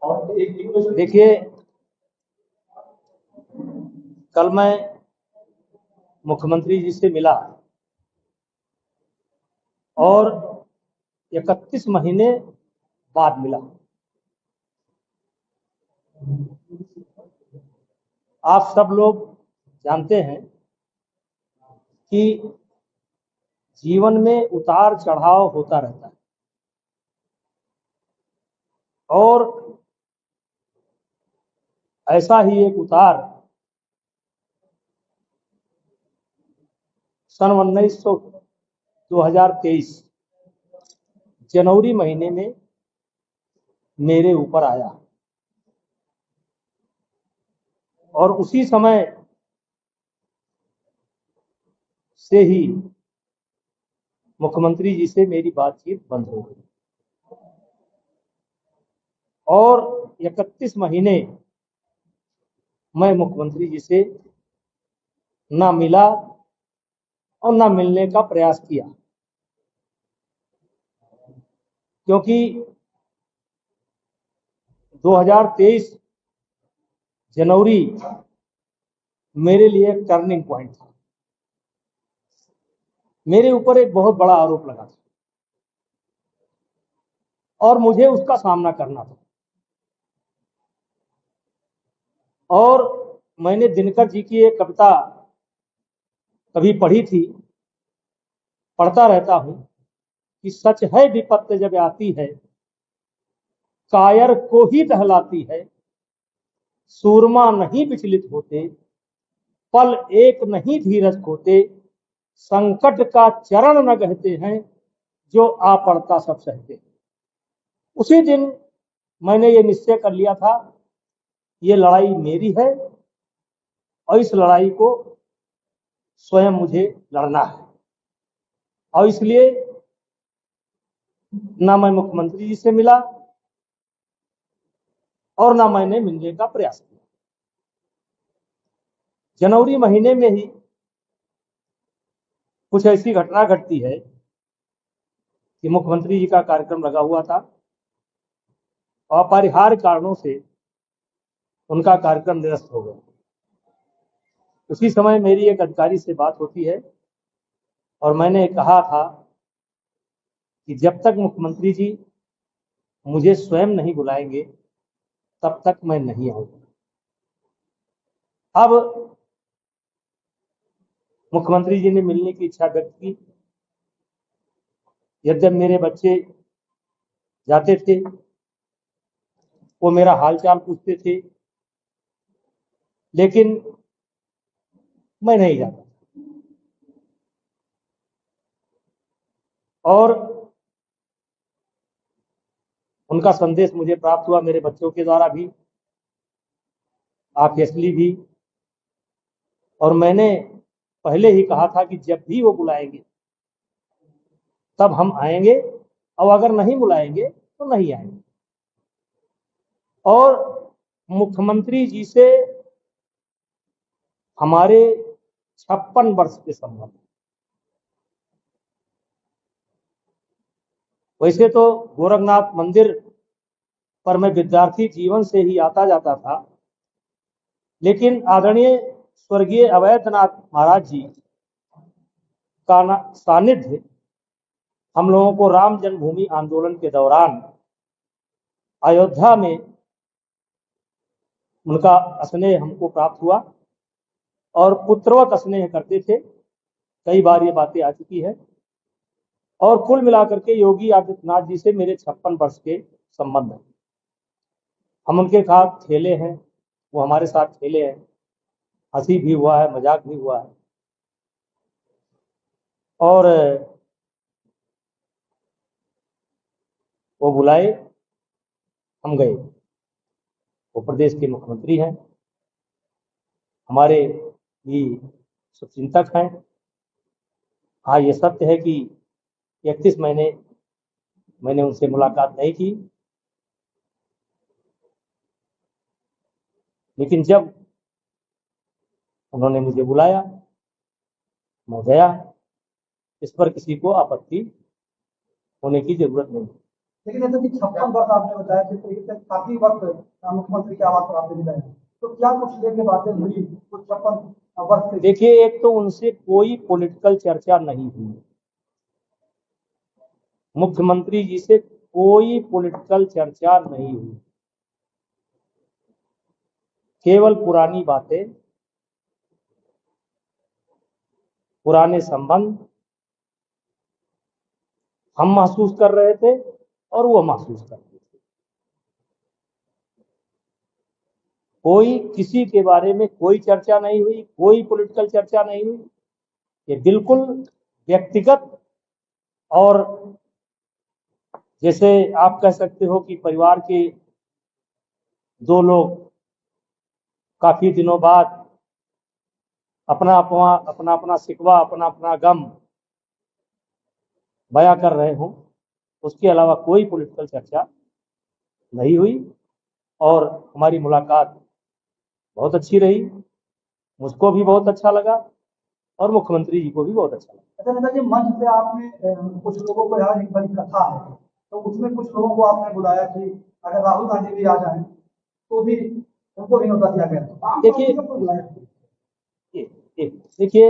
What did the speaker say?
देखिए, कल मैं मुख्यमंत्री जी से मिला और 31 महीने बाद मिला। आप सब लोग जानते हैं कि जीवन में उतार चढ़ाव होता रहता है और ऐसा ही एक उतार सन 2023 जनवरी महीने में मेरे ऊपर आया और उसी समय से ही मुख्यमंत्री जी से मेरी बातचीत बंद हो गई और 31 महीने मैं मुख्यमंत्री जी से ना मिला और ना मिलने का प्रयास किया, क्योंकि 2023 जनवरी मेरे लिए एक टर्निंग पॉइंट था। मेरे ऊपर एक बहुत बड़ा आरोप लगा था और मुझे उसका सामना करना था। और मैंने दिनकर जी की एक कविता कभी पढ़ी थी, पढ़ता रहता हूं कि सच है विपत्ति जब आती है, कायर को ही दहलाती है, सूरमा नहीं विचलित होते, पल एक नहीं धीरज खोते, संकट का चरण न कहते हैं, जो आ पड़ता सब सहते। उसी दिन मैंने ये निश्चय कर लिया था, ये लड़ाई मेरी है और इस लड़ाई को स्वयं मुझे लड़ना है। और इसलिए ना मैं मुख्यमंत्री जी से मिला और ना मैंने मिलने का प्रयास किया। जनवरी महीने में ही कुछ ऐसी घटना घटती है कि मुख्यमंत्री जी का कार्यक्रम लगा हुआ था, अपरिहार्य कारणों से उनका कार्यक्रम निरस्त हो गया। उसी समय मेरी एक अधिकारी से बात होती है और मैंने कहा था कि जब तक मुख्यमंत्री जी मुझे स्वयं नहीं बुलाएंगे तब तक मैं नहीं आऊंगा। अब मुख्यमंत्री जी ने मिलने की इच्छा व्यक्त की। यद्यप मेरे बच्चे जाते थे, वो मेरा हालचाल पूछते थे, लेकिन मैं नहीं जाता। और उनका संदेश मुझे प्राप्त हुआ मेरे बच्चों के द्वारा भी, ऑब्वियसली भी। और मैंने पहले ही कहा था कि जब भी वो बुलाएंगे तब हम आएंगे, और अगर नहीं बुलाएंगे तो नहीं आएंगे। और मुख्यमंत्री जी से हमारे 56 वर्ष के संबंध। वैसे तो गोरखनाथ मंदिर पर मैं विद्यार्थी जीवन से ही आता जाता था, लेकिन आदरणीय स्वर्गीय अवैधनाथ महाराज जी का सानिध्य हम लोगों को राम जन्मभूमि आंदोलन के दौरान अयोध्या में उनका स्नेह हमको प्राप्त हुआ और पुत्रवत स्नेह करते थे। कई बार ये बातें आ चुकी है। और कुल मिलाकर के योगी आदित्यनाथ जी से मेरे 56 वर्ष के संबंध हैं। हम उनके साथ खेले हैं, वो हमारे साथ खेले हैं, हंसी भी हुआ है, मजाक भी हुआ है। और वो बुलाए, हम गए। वो प्रदेश के मुख्यमंत्री हैं, हमारे भी शुभचिंतक हैं। हाँ, ये सत्य है कि 31 महीने मैंने उनसे मुलाकात नहीं की, लेकिन जब उन्होंने मुझे बुलाया मैं गया। इस पर किसी को आपत्ति होने की जरूरत नहीं। लेकिन नेता जी 56 वर्ष आपने बताया, जिस तरीके से काफी वक्त मुख्यमंत्री के आवास पर आपने बिताया, तो क्या कुछ लेके बातें हुई कुछ 56 वर्ष से? देखिए, एक तो उनसे कोई पॉलिटिकल चर्चा नहीं हुई, मुख्यमंत्री जी से कोई पॉलिटिकल चर्चा नहीं हुई, केवल पुरानी बातें, पुराने संबंध हम महसूस कर रहे थे और वो महसूस कर रहे थे। कोई किसी के बारे में कोई चर्चा नहीं हुई, कोई पॉलिटिकल चर्चा नहीं हुई। ये बिल्कुल व्यक्तिगत और जैसे आप कह सकते हो कि परिवार के दो लोग काफी दिनों बाद अपना अपना शिकवा, अपना अपना गम बयां कर रहे हों, उसके अलावा कोई पॉलिटिकल चर्चा नहीं हुई। और हमारी मुलाकात बहुत अच्छी रही, मुझको भी बहुत अच्छा लगा और मुख्यमंत्री जी को भी बहुत अच्छा लगा। अच्छा नेता जी, मंच से आपने कुछ लोगों को, यहाँ एक बड़ी कथा है, तो उसमें कुछ लोगों को आपने बुलाया कि अगर राहुल गांधी भी आ जाए तो भी उनको भी न्योता दिया गया। देखिए, देखिए